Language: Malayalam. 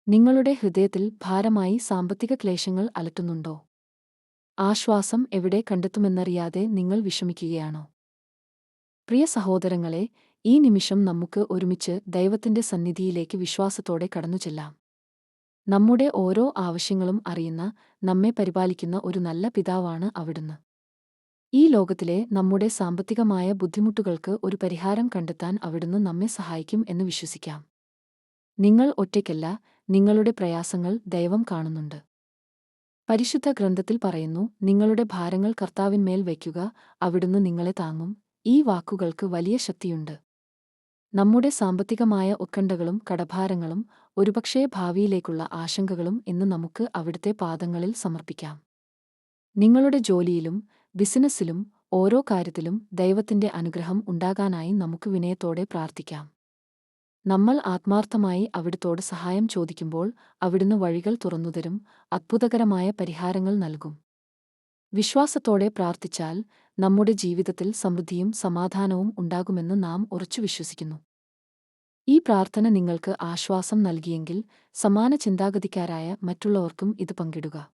നിങ്ങളുടെ ഹൃദയത്തിൽ ഭാരമായി സാമ്പത്തിക ക്ലേശങ്ങൾ അലട്ടുന്നുണ്ടോ? ആശ്വാസം എവിടെ കണ്ടെത്തുമെന്നറിയാതെ നിങ്ങൾ വിഷമിക്കുകയാണോ? പ്രിയ സഹോദരങ്ങളെ, ഈ നിമിഷം നമുക്ക് ഒരുമിച്ച് ദൈവത്തിന്റെ സന്നിധിയിലേക്ക് വിശ്വാസത്തോടെ കടന്നുചെല്ലാം. നമ്മുടെ ഓരോ ആവശ്യങ്ങളും അറിയുന്ന, നമ്മെ പരിപാലിക്കുന്ന ഒരു നല്ല പിതാവാണ് അവിടുന്ന്. ഈ ലോകത്തിലെ നമ്മുടെ സാമ്പത്തികമായ ബുദ്ധിമുട്ടുകൾക്ക് ഒരു പരിഹാരം കണ്ടെത്താൻ അവിടുന്ന് നമ്മെ സഹായിക്കും എന്ന് വിശ്വസിക്കാം. നിങ്ങൾ ഒറ്റയ്ക്കല്ല, നിങ്ങളുടെ പ്രയാസങ്ങൾ ദൈവം കാണുന്നുണ്ട്. പരിശുദ്ധ ഗ്രന്ഥത്തിൽ പറയുന്നു, നിങ്ങളുടെ ഭാരങ്ങൾ കർത്താവിന്മേൽ വയ്ക്കുക, അവിടുന്ന് നിങ്ങളെ താങ്ങും. ഈ വാക്കുകൾക്ക് വലിയ ശക്തിയുണ്ട്. നമ്മുടെ സാമ്പത്തികമായ ഉത്കണ്ഠകളും കടഭാരങ്ങളും ഒരുപക്ഷേ ഭാവിയിലേക്കുള്ള ആശങ്കകളും ഇന്ന് നമുക്ക് അവിടുത്തെ പാദങ്ങളിൽ സമർപ്പിക്കാം. നിങ്ങളുടെ ജോലിയിലും ബിസിനസ്സിലും ഓരോ കാര്യത്തിലും ദൈവത്തിന്റെ അനുഗ്രഹം ഉണ്ടാകാനായി നമുക്ക് വിനയത്തോടെ പ്രാർത്ഥിക്കാം. നമ്മൾ ആത്മാർത്ഥമായി അവിടുത്തോട് സഹായം ചോദിക്കുമ്പോൾ അവിടുന്ന് വഴികൾ തുറന്നുതരും, അത്ഭുതകരമായ പരിഹാരങ്ങൾ നൽകും. വിശ്വാസത്തോടെ പ്രാർത്ഥിച്ചാൽ നമ്മുടെ ജീവിതത്തിൽ സമൃദ്ധിയും സമാധാനവും ഉണ്ടാകുമെന്ന് നാം ഉറച്ചു വിശ്വസിക്കുന്നു. ഈ പ്രാർത്ഥന നിങ്ങൾക്ക് ആശ്വാസം നൽകിയെങ്കിൽ സമാന ചിന്താഗതിക്കാരായ മറ്റുള്ളവർക്കും ഇത് പങ്കിടുക.